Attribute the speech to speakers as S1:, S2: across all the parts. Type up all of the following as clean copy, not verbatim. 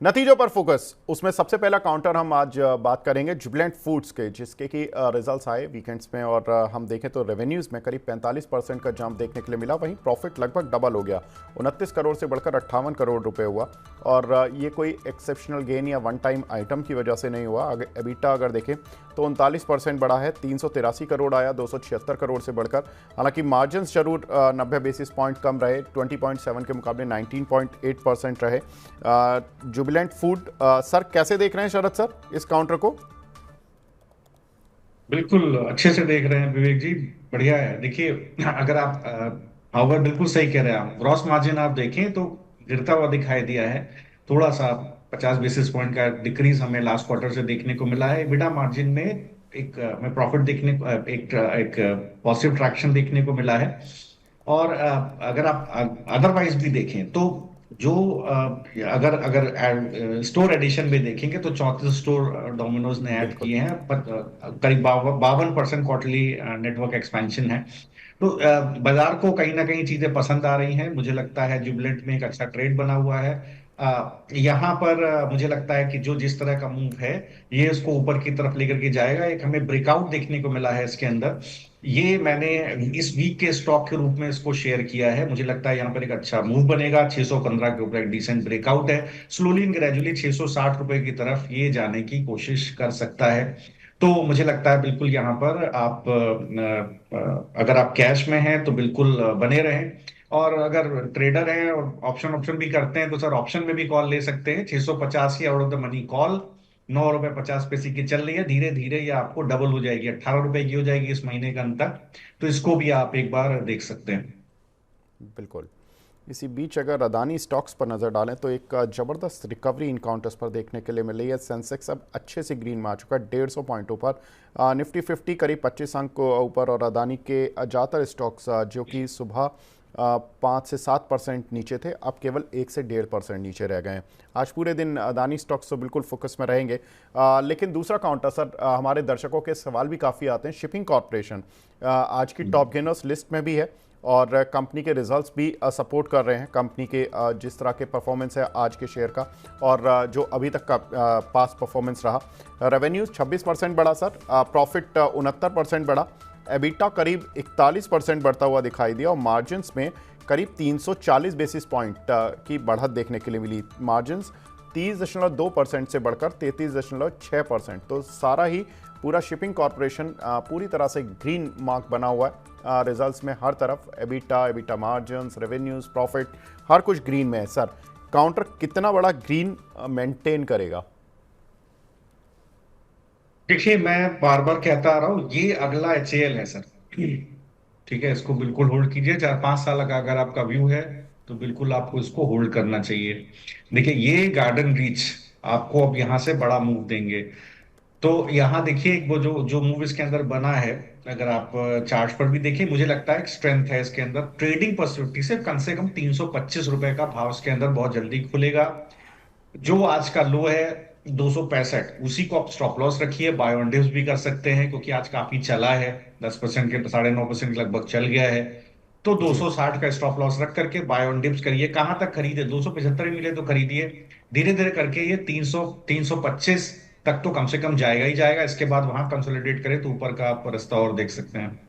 S1: नतीजों पर फोकस, उसमें सबसे पहला काउंटर हम आज बात करेंगे जुबिलेंट फूड्स के, जिसके कि रिजल्ट्स आए वीकेंड्स में और हम देखें तो रेवेन्यूज़ में करीब 45% का जंप देखने के लिए मिला। वहीं प्रॉफिट लगभग डबल हो गया, 29 करोड़ से बढ़कर 58 करोड़ रुपए हुआ। और ये कोई एक्सेप्शनल गेन या वन टाइम आइटम की वजह से नहीं हुआ। अगर एबिटा अगर देखें तो 39% बढ़ा है, 383 करोड़ आया 276 करोड़ से बढ़कर। हालांकि मार्जिन जरूर 90 बेसिस पॉइंट कम रहे, 20.7 के मुकाबले 19.8% रहे। जुबिलेंट फूड सर कैसे देख रहे हैं शरद सर इस काउंटर को?
S2: बिल्कुल अच्छे से देख रहे हैं विवेक जी। बढ़िया है। देखिए, अगर आप हावर बिल्कुल सही कह रहे हैं। आप ग्रॉस मार्जिन आप देखें तो गिरता हुआ दिखाई दिया है। थोड़ा सा 50 बेसिस पॉइंट का डिक्रीज हमें लास्ट क्वार्टर से देखने को मिला है। EBITDA मार्जिन में एक हमें प्रॉफिट देखने को एक पॉजिटिव ट्रैक्शन देखने को मिला है। और अगर आप अदरवाइज भी देखें तो जो अगर अगर स्टोर एडिशन में देखेंगे तो 34 स्टोर डोमिनोज ने ऐड
S1: बिल्कुल।
S2: किए हैं, पर करीब 52% क्वार्टरली नेटवर्क एक्सपेंशन है। तो बाजार को कहीं ना कहीं चीजें पसंद आ रही हैं। मुझे लगता है जुबिलेंट में एक अच्छा ट्रेड बना हुआ है। यहाँ पर मुझे लगता है कि जो जिस तरह का मूव है, ये इसको ऊपर की तरफ लेकर के जाएगा। एक हमें ब्रेकआउट देखने को मिला है इसके अंदर। ये मैंने इस वीक के स्टॉक के रूप में इसको शेयर किया है। मुझे लगता है यहाँ पर एक अच्छा मूव बनेगा। 615 के ऊपर एक डिसेंट ब्रेकआउट है। स्लोली एंड ग्रेजुअली 660 रुपए की तरफ ये जाने की कोशिश कर सकता है। तो मुझे लगता है बिल्कुल यहाँ पर आप अगर आप कैश में हैं तो बिल्कुल बने रहें। और अगर ट्रेडर हैं और ऑप्शन ऑप्शन भी करते हैं तो सर ऑप्शन में भी कॉल ले सकते हैं। 650 की out of the money call 9 रुपए 50 पैसे की चल रही है। धीरे धीरे ये आपको डबल हो जाएगी, 18 रुपए की हो जाएगी इस महीने के अंत तक। तो इसको भी आप एक बार देख सकते हैं।
S1: बिल्कुल। इसी बीच अगर अदानी स्टॉक्स पर नज़र डालें तो एक ज़बरदस्त रिकवरी इन काउंटर्स पर देखने के लिए मिल रही है। सेंसेक्स अब अच्छे से ग्रीन में आ चुका है, 150 पॉइंट ऊपर। निफ्टी 50 करीब 25 अंक को ऊपर। और अदानी के ज़्यादातर स्टॉक्स जो कि सुबह 5 से 7% नीचे थे, अब केवल 1 से 1.5% नीचे रह गए हैं। आज पूरे दिन अदानी स्टॉक्स तो बिल्कुल फोकस में रहेंगे। लेकिन दूसरा काउंटर सर, हमारे दर्शकों के सवाल भी काफ़ी आते हैं। शिपिंग कॉरपोरेशन आज की टॉप गेनर्स लिस्ट में भी है और कंपनी के रिजल्ट्स भी सपोर्ट कर रहे हैं कंपनी के जिस तरह के परफॉर्मेंस है आज के शेयर का, और जो अभी तक का पास परफॉर्मेंस रहा। रेवेन्यू 26% बढ़ा सर, प्रॉफिट 69% बढ़ा। एबिटा करीब 41% बढ़ता हुआ दिखाई दिया और मार्जिन्स में करीब 340 बेसिस पॉइंट की बढ़त देखने के लिए मिली। मार्जिन्स 30.2% से बढ़कर 33.6%। तो सारा ही पूरा शिपिंग कॉरपोरेशन पूरी तरह से ग्रीन मार्क बना हुआ है। रिजल्ट्स में हर तरफ एबिटा मार्जिन्स, रेवेन्यूज, प्रॉफिट, हर कुछ ग्रीन में है। सर काउंटर कितना बड़ा ग्रीन मेंटेन करेगा?
S2: देखिए, मैं बार बार कहता आ रहा हूँ, ये अगला HAL है सर। ठीक है, इसको बिल्कुल होल्ड कीजिए। 4-5 साल का अगर आपका व्यू है तो बिल्कुल आपको इसको होल्ड करना चाहिए। देखिए, ये गार्डन रीच आपको अब यहाँ से बड़ा मूव देंगे। तो यहाँ देखिए, वो जो जो मूव इसके अंदर बना है, अगर आप चार्ट पर भी देखिए, मुझे लगता है एक स्ट्रेंथ है इसके अंदर। ट्रेडिंग पर्सपेक्टिव से कम 325 रुपए का भाव इसके अंदर बहुत जल्दी खुलेगा। जो आज का लो है 265, उसी को आप स्टॉप लॉस रखिए। बाय ऑन डिप्स भी कर सकते हैं क्योंकि आज काफी चला है। 10% के 9.5% लगभग चल गया है। तो
S1: जी।
S2: 260 का स्टॉप लॉस रख करके बाय ऑन डिप्स करिए। कहां तक खरीदे? 275 ही मिले तो खरीदिए। धीरे धीरे करके ये 300 325 तक तो कम से कम जाएगा ही जाएगा। इसके बाद वहां कंसोलिडेट करे तो ऊपर का आप रास्ता और देख सकते हैं।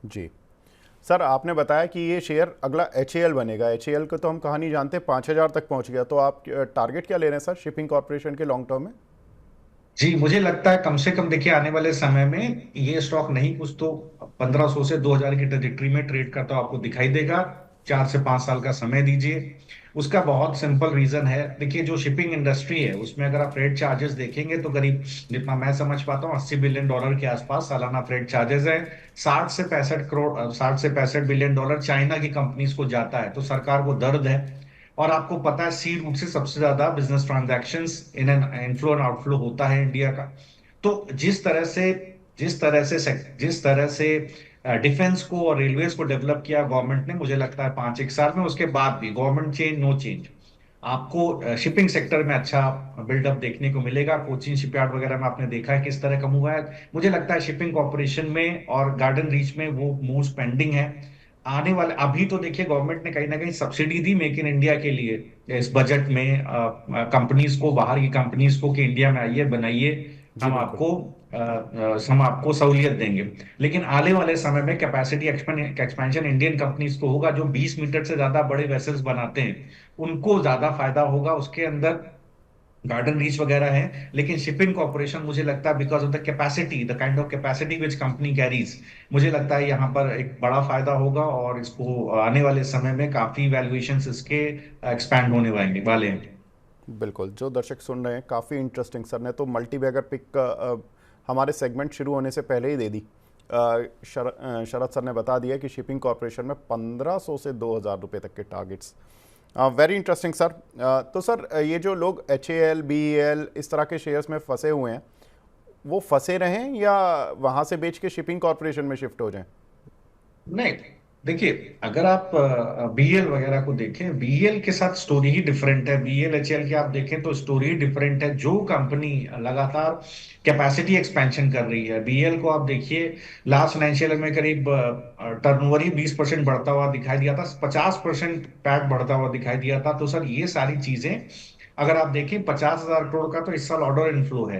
S1: जी सर, आपने बताया कि ये शेयर अगला HAL बनेगा। HAL को तो हम कहानी जानते हैं, 5,000 तक पहुंच गया। तो आप टारगेट क्या ले रहे हैं सर शिपिंग कॉरपोरेशन के लॉन्ग टर्म में?
S2: जी, मुझे लगता है कम से कम देखिए, आने वाले समय में ये स्टॉक नहीं कुछ तो 1500 से 2000 की ट्रेजेक्टरी में ट्रेड करता आपको दिखाई देगा। 4 से 5 साल का समय दीजिए। उसका बहुत सिंपल रीजन है। देखिए, जो शिपिंग इंडस्ट्री है उसमें अगर आप फ्रेट चार्जेस देखेंगे तो करीब, जितना मैं समझ पाता हूँ, $80 बिलियन के आसपास सालाना फ्रेट चार्जेस है। 60 से 65 बिलियन डॉलर चाइना की कंपनीज को जाता है। तो सरकार को दर्द है। और आपको पता है, सी रूट से सबसे ज्यादा business transactions in and inflow and outflow होता है इंडिया का। तो जिस तरह से डिफेंस को और रेलवेज को डेवलप किया गवर्नमेंट ने, मुझे लगता है 5 एक साल में, उसके बाद भी गवर्नमेंट चेंज नो चेंज, आपको शिपिंग सेक्टर में अच्छा बिल्डअप देखने को मिलेगा। कोचिन शिपयार्ड वगैरह में आपने देखा है किस तरह का मूव है। मुझे लगता है शिपिंग कॉर्पोरेशन में और गार्डन रीच में वो मूव पेंडिंग है। आने वाले, अभी तो देखिए गवर्नमेंट ने कहीं ना कहीं subsidy the make in India के लिए इस बजट में, कंपनीज को, बाहर की कंपनीज को, कि इंडिया में आइए, बनाइए,
S1: जी बिल्कुल।
S2: हम आपको सहूलियत देंगे। लेकिन आने वाले समय में कैपेसिटी एक्सपेंशन इंडियन कंपनीज को होगा, जो 20 मीटर से ज्यादा बड़े वेसल्स बनाते हैं, उनको ज्यादा फायदा होगा। उसके अंदर गार्डन रीच वगैरह है, लेकिन शिपिंग कॉर्पोरेशन, मुझे लगता है because of the capacity, the kind of capacity which company carries, मुझे लगता है यहाँ पर एक बड़ा फायदा होगा, और इसको आने वाले समय में काफी वैल्यूएशंस इसके एक्सपैंड होने वाले हैं।
S1: बिल्कुल, जो दर्शक सुन रहे हैं काफ़ी इंटरेस्टिंग। सर ने तो मल्टी बैगर पिक हमारे सेगमेंट शुरू होने से पहले ही दे दी। शरद सर ने बता दिया कि शिपिंग कॉरपोरेशन में 1500 से 2000 रुपये तक के टारगेट्स। Very interesting sir. तो सर ये जो लोग HAL BEL इस तरह के शेयर्स में फंसे हुए हैं, वो फंसे रहें या वहाँ से बेच के शिपिंग कॉरपोरेशन में शिफ्ट हो जाएं?
S2: नहीं, देखिए, अगर आप बीएल वगैरह को देखें, बीएल के साथ स्टोरी ही डिफरेंट है। बीएल एचएल की आप देखें तो स्टोरी ही डिफरेंट है। जो कंपनी लगातार कैपेसिटी एक्सपेंशन कर रही है, बीएल को आप देखिए, लास्ट फाइनेंशियल ईयर में करीब टर्नओवर ही 20% बढ़ता हुआ दिखाई दिया था, 50% पैट बढ़ता हुआ दिखाई दिया था। तो सर ये सारी चीजें, अगर आप देखें, 50,000 करोड़ का तो इस साल ऑर्डर इनफ्लो है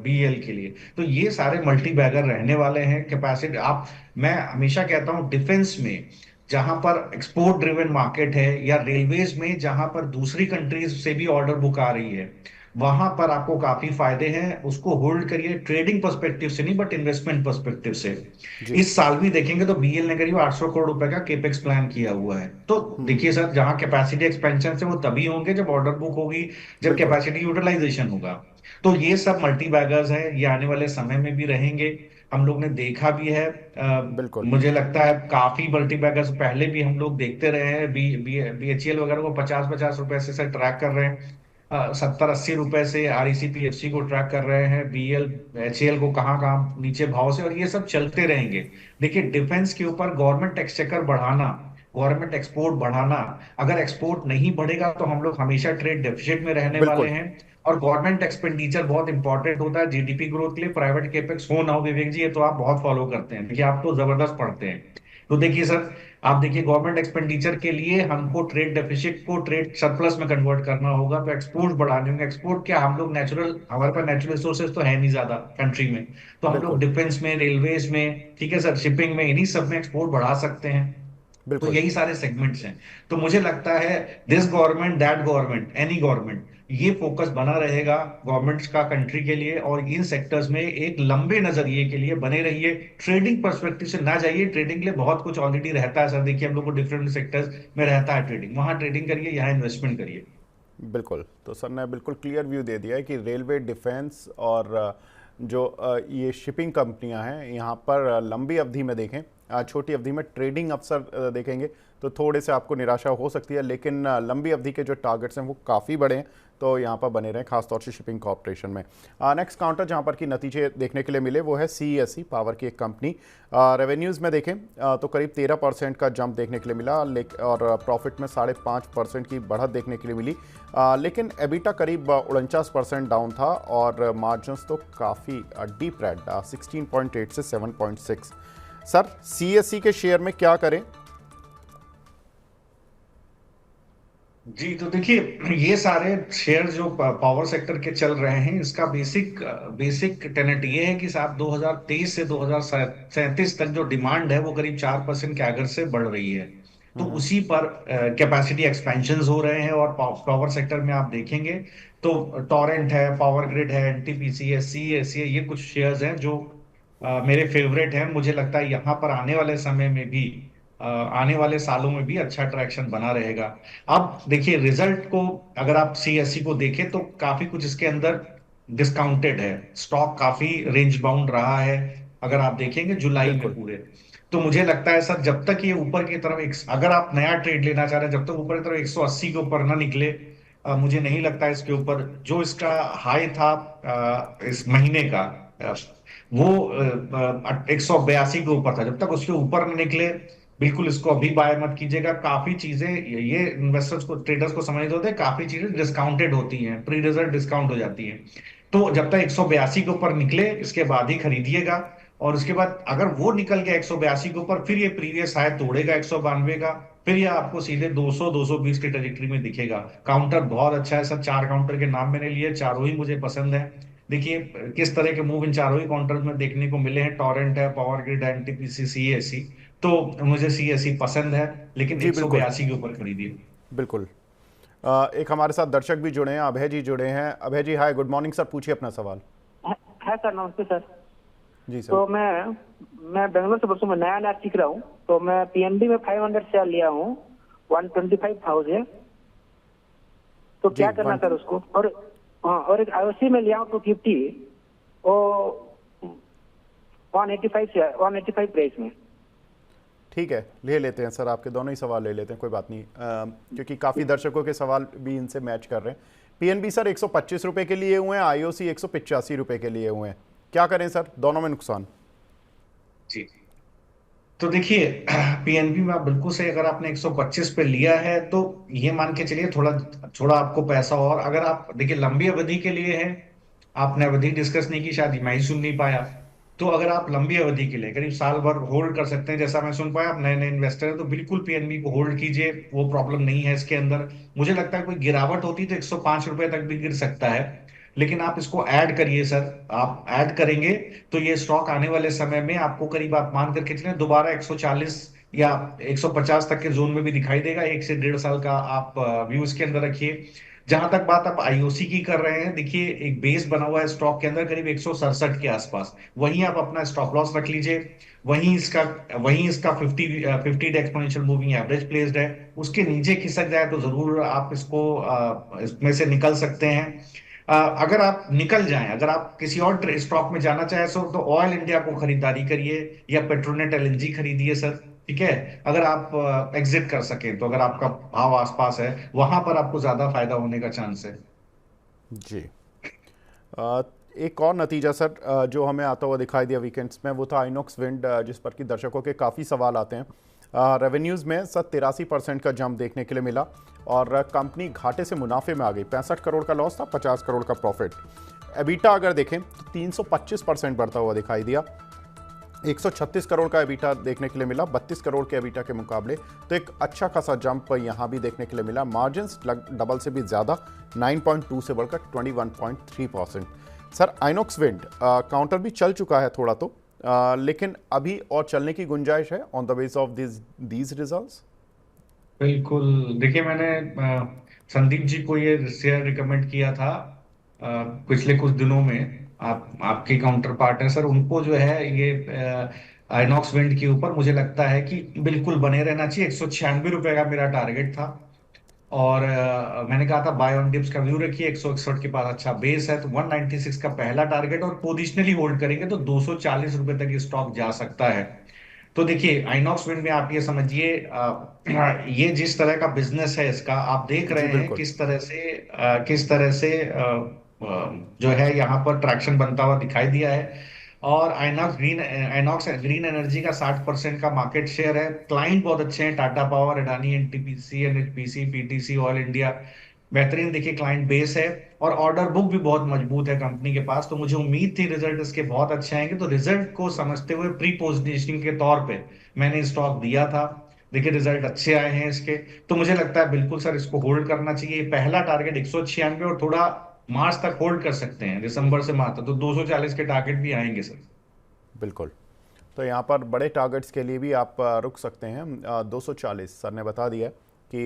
S2: बीएल के लिए। तो ये सारे मल्टी बैगर रहने वाले हैं। कैपेसिटी आप, मैं हमेशा कहता हूं, डिफेंस में जहां पर एक्सपोर्ट ड्रिवन मार्केट है, या रेलवेज में जहां पर दूसरी कंट्रीज से भी ऑर्डर बुक आ रही है, वहां पर आपको काफी फायदे हैं। उसको होल्ड करिए, ट्रेडिंग पर्सपेक्टिव से नहीं, बट इन्वेस्टमेंट पर्सपेक्टिव से।
S1: जी।
S2: इस साल भी देखेंगे तो बीएल ने करीब 800 करोड़ रुपए का केपेक्स प्लान किया हुआ है। तो देखिए सर, जहां कैपेसिटी एक्सपेंशन से वो तभी होंगे जब ऑर्डर बुक होगी, जब
S1: बिल्कुल
S2: कैपेसिटी यूटिलाइजेशन होगा। तो ये सब मल्टी बैगर्स है, ये आने वाले समय में भी रहेंगे। हम लोग ने देखा भी है,
S1: बिल्कुल।
S2: मुझे लगता है काफी मल्टी बैगर्स पहले भी हम लोग देखते रहे हैं। बीएचईएल वगैरह को 50-50 रुपए से ट्रैक कर रहे हैं, 70-80 रुपए से आरईसी पीएफसी को ट्रैक कर रहे हैं, बीएल एचएएल को कहाँ कहाँ नीचे भाव से, और ये सब चलते रहेंगे। देखिए, डिफेंस के ऊपर गवर्नमेंट एक्सचेकर बढ़ाना, गवर्नमेंट एक्सपोर्ट बढ़ाना, अगर एक्सपोर्ट नहीं बढ़ेगा तो हम लोग हमेशा ट्रेड डेफिसिट में रहने वाले
S1: बिल्कुल
S2: हैं। और गवर्नमेंट एक्सपेंडिचर बहुत इंपॉर्टेंट होता है जीडीपी ग्रोथ के लिए। प्राइवेट केपेक्स हो ना हो, विवेक जी, ये तो आप बहुत फॉलो करते हैं, देखिए आप तो जबरदस्त पढ़ते हैं। तो देखिए सर, आप देखिए, गवर्नमेंट एक्सपेंडिचर के लिए हमको ट्रेड डेफिसिट को ट्रेड सरप्लस में कन्वर्ट करना होगा, तो एक्सपोर्ट बढ़ाने होंगे। एक्सपोर्ट क्या, हम लोग नेचुरल, हमारे पास नेचुरल रिसोर्सेज तो है नहीं ज्यादा कंट्री में, तो हम लोग
S1: बिल्कुल
S2: डिफेंस में, रेलवेज में, ठीक है सर, शिपिंग में, इन्हीं सब में एक्सपोर्ट बढ़ा सकते हैं। तो
S1: बिल्कुल।
S2: यही सारे सेगमेंट्स हैं। तो मुझे लगता है this government, that government, any government, ये फोकस बना रहेगा गवर्नमेंट्स का कंट्री के लिए, और इन सेक्टर्स में एक लंबे नजरिए के लिए बने रहिए। ट्रेडिंग पर्सपेक्टिव से ना जाइए, ट्रेडिंग के लिए बहुत कुछ ऑलरेडी रहता है सर। देखिए, हम लोग को डिफरेंट सेक्टर्स में रहता है ट्रेडिंग, वहां ट्रेडिंग करिए, यहाँ इन्वेस्टमेंट करिए।
S1: बिल्कुल, तो सर ने बिल्कुल क्लियर व्यू दे दिया है कि रेलवे, डिफेंस और जो ये शिपिंग कंपनियां हैं, यहाँ पर लंबी अवधि में देखें, छोटी अवधि में ट्रेडिंग अवसर देखेंगे तो थोड़े से आपको निराशा हो सकती है, लेकिन लंबी अवधि के जो टारगेट्स हैं वो काफ़ी बड़े हैं, तो यहाँ पर बने रहें, खासतौर से शिपिंग कॉर्पोरेशन में। नेक्स्ट काउंटर जहाँ पर कि नतीजे देखने के लिए मिले वो है CESC, पावर की एक कंपनी। रेवेन्यूज़ में देखें तो करीब 13% का जंप देखने के लिए मिला, और प्रॉफिट में 5.5% की बढ़त देखने के लिए मिली, लेकिन एबिटा करीब 49% डाउन था, और मार्जिन्स तो काफ़ी डीप रेड, 16.8 से 7.6। सर CESC के शेयर में क्या करें?
S2: जी, तो देखिए, ये सारे शेयर जो पावर सेक्टर के चल रहे हैं, इसका बेसिक बेसिक टेनेट ये है कि साहब 2023 से 2037 तक जो डिमांड है वो करीब 4% कैगर से बढ़ रही है। तो उसी पर कैपेसिटी एक्सपेंशंस हो रहे हैं। और पावर सेक्टर में आप देखेंगे तो टॉरेंट है, पावर ग्रिड है, एनटीपीसी है, सीएससी है, ये कुछ शेयर्स हैं जो मेरे फेवरेट हैं। मुझे लगता है यहाँ पर आने वाले समय में भी, आने वाले सालों में भी अच्छा ट्रैक्शन बना रहेगा। अब देखिए, रिजल्ट को अगर आप सीएससी को देखें तो काफी कुछ इसके अंदर डिस्काउंटेड है, स्टॉक काफी रेंज बाउंड रहा है, अगर आप देखेंगे जुलाई में
S1: बिल्कुल
S2: पूरे। तो मुझे लगता है सर, जब तक ये ऊपर की तरफ अगर आप नया ट्रेड लेना चाह रहे हैं, जब तक ऊपर की तरफ 180 के ऊपर ना निकले, मुझे नहीं लगता इसके ऊपर जो इसका हाई था इस महीने का, वो 182 के ऊपर था, जब तक उसके ऊपर न निकले, बिल्कुल इसको अभी बाय मत कीजिएगा। काफी चीजें, ये इन्वेस्टर्स को, ट्रेडर्स को समझ होते हैं, काफी चीजें डिस्काउंटेड होती हैं, प्री रिजल्ट डिस्काउंट हो जाती हैं। तो जब तक 182 के ऊपर निकले, इसके बाद ही खरीदिएगा। और उसके बाद अगर वो निकल गया 182 के ऊपर, फिर ये प्रीवियस हाई तोड़ेगा 192 का, फिर ये आपको सीधे 200 220 की ट्रेजेक्टरी में दिखेगा। काउंटर बहुत अच्छा है सर, 4 काउंटर के नाम मैंने लिए, चारों ही मुझे पसंद है। देखिए किस तरह के मूव इन चारों ही काउंटर में देखने को मिले हैं, टॉरेंट है, पावर ग्रिड है, एनटीपीसी, सीएससी। तो मुझे सीएससी पसंद है, लेकिन
S1: जी बिल्कुल
S2: 182 के ऊपर खरीदिए।
S1: बिल्कुल। एक हमारे साथ दर्शक भी जुड़े हैं, अभय जी जुड़े हैं। अभय जी हाय, गुड मॉर्निंग सर, पूछिए अपना सवाल।
S3: है सर, नमस्ते सर।
S1: जी सर।
S3: तो मैं बेंगलोर से परसों में नया नया सीख रहा हूँ, तो मैं पीएनबी में 500 शेयर लिया हूँ 125,000। तो क्या करना सर उसको? और हाँ, और एक आईओसी में लिया हूँ 250, वो 185 प्राइस में।
S1: ठीक है, ले लेते हैं सर, आपके दोनों ही सवाल ले लेते हैं, कोई बात नहीं, क्योंकि काफ़ी दर्शकों के सवाल भी इनसे मैच कर रहे हैं। पीएनबी सर 125 रुपये के लिए हुए हैं, आईओसी 185 रुपये के लिए हुए हैं, क्या करें सर, दोनों में नुकसान?
S2: जी, तो देखिए पीएनबी में आप बिल्कुल सही, अगर आपने 125 पे लिया है तो ये मान के चलिए थोड़ा थोड़ा आपको पैसा, और अगर आप देखिए लंबी अवधि के लिए है, आपने अवधि डिस्कस नहीं की, शायद मैं ही सुन नहीं पाया। तो अगर आप लंबी अवधि के लिए करीब साल भर होल्ड कर सकते हैं, जैसा मैं सुन पाया, आप नए नए इन्वेस्टर हैं, तो बिल्कुल पीएनबी को होल्ड कीजिए, वो प्रॉब्लम नहीं है इसके अंदर। मुझे लगता है कोई गिरावट होती तो 105 रुपए तक भी गिर सकता है, लेकिन आप इसको ऐड करिए सर। आप ऐड करेंगे तो ये स्टॉक आने वाले समय में आपको करीब, आप मान करके चलें, दोबारा 140 या 150 तक के जोन में भी दिखाई देगा। 1 से 1.5 साल का आप व्यू इसके अंदर रखिए। जहां तक बात आप आईओसी की कर रहे हैं, देखिए एक बेस बना हुआ है स्टॉक के अंदर करीब 167 के आसपास, वहीं आप अपना स्टॉप लॉस रख लीजिए। वहीं इसका 50 day exponential moving average placed है। उसके नीचे खिसक जाए तो जरूर आप इसको इसमें से निकल सकते हैं। अगर आप निकल जाएं, अगर आप किसी और स्टॉक में जाना चाहें सो, तो ऑयल इंडिया को खरीदारी करिए या पेट्रोनेट एलएनजी खरीदिए सर। ठीक है, अगर आप एग्जिट कर सकें तो, अगर आपका भाव आसपास है, वहां पर आपको ज्यादा फायदा होने का चांस है।
S1: जी। एक और नतीजा सर जो हमें आता हुआ दिखाई दिया वीकेंड्स में, वो था आइनॉक्स विंड, जिस पर कि दर्शकों के काफ़ी सवाल आते हैं। रेवेन्यूज़ में सर 83% का जंप देखने के लिए मिला, और कंपनी घाटे से मुनाफे में आ गई। 65 करोड़ का लॉस था, 50 करोड़ का प्रॉफिट। एबिटा अगर देखें तो 325% बढ़ता हुआ दिखाई दिया, 136 करोड़ का एबिटा देखने के लिए मिला, 32 करोड़ के एबिटा के मुकाबले, तो एक अच्छा खासा जंप यहाँ भी देखने के लिए मिला। मार्जिन्स डबल से भी ज़्यादा, 9.2 से बढ़कर 21.3%। सर आइनॉक्स विंड काउंटर भी चल चुका है थोड़ा तो, लेकिन अभी और चलने की गुंजाइश है on the base of these results?
S2: बिल्कुल, देखिए मैंने संदीप जी को ये शेयर रिकमेंड किया था पिछले कुछ दिनों में। आपके काउंटर पार्ट है सर, उनको जो है ये आइनॉक्स विंड के ऊपर मुझे लगता है कि बिल्कुल बने रहना चाहिए। 196 रुपए का मेरा टारगेट था, और मैंने कहा था बाय ऑन डिप्स का व्यू रखिए। 161 के पास अच्छा बेस है, तो 196 का पहला टारगेट, और पोजिशनली होल्ड करेंगे तो 240 रुपए तक स्टॉक जा सकता है। तो देखिए आइनॉक्स विंड में आप ये समझिए, ये जिस तरह का बिजनेस है इसका, आप देख
S1: जी
S2: रहे हैं
S1: बिल्कुल।
S2: किस तरह से जो है यहाँ पर ट्रैक्शन बनता हुआ दिखाई दिया है। और आइनॉक्स ग्रीन एनर्जी का 60% का मार्केट शेयर है। क्लाइंट बहुत अच्छे हैं, Tata power, Adani, NTPC, NHPC, PTC, oil India, बेहतरीन देखिए क्लाइंट बेस है। और ऑर्डर बुक भी बहुत मजबूत है कंपनी के पास, तो मुझे उम्मीद थी रिजल्ट इसके बहुत अच्छे आएंगे। तो रिजल्ट को समझते हुए प्री पोजिशनिंग के तौर पे मैंने स्टॉक दिया था। देखिए रिजल्ट अच्छे आए हैं इसके, तो मुझे लगता है बिल्कुल सर इसको होल्ड करना चाहिए। पहला टारगेट 196, और थोड़ा मार्च तक होल्ड कर सकते हैं, दिसंबर से मार्च तक तो 240 के टारगेट भी आएंगे सर।
S1: बिल्कुल, तो यहाँ पर बड़े टारगेट्स के लिए भी आप रुक सकते हैं। 240 सर ने बता दिया कि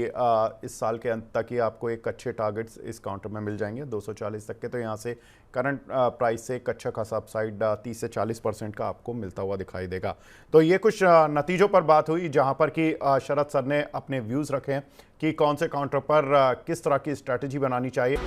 S1: इस साल के अंत तक ही आपको एक अच्छे टारगेट्स इस काउंटर में मिल जाएंगे 240 तक के। तो यहाँ से करंट प्राइस से एक अच्छा खासा अपसाइड 30 से 40% का आपको मिलता हुआ दिखाई देगा। तो ये कुछ नतीजों पर बात हुई, जहाँ पर कि शरद सर ने अपने व्यूज़ रखे हैं कि कौन से काउंटर पर किस तरह की स्ट्रैटेजी बनानी चाहिए।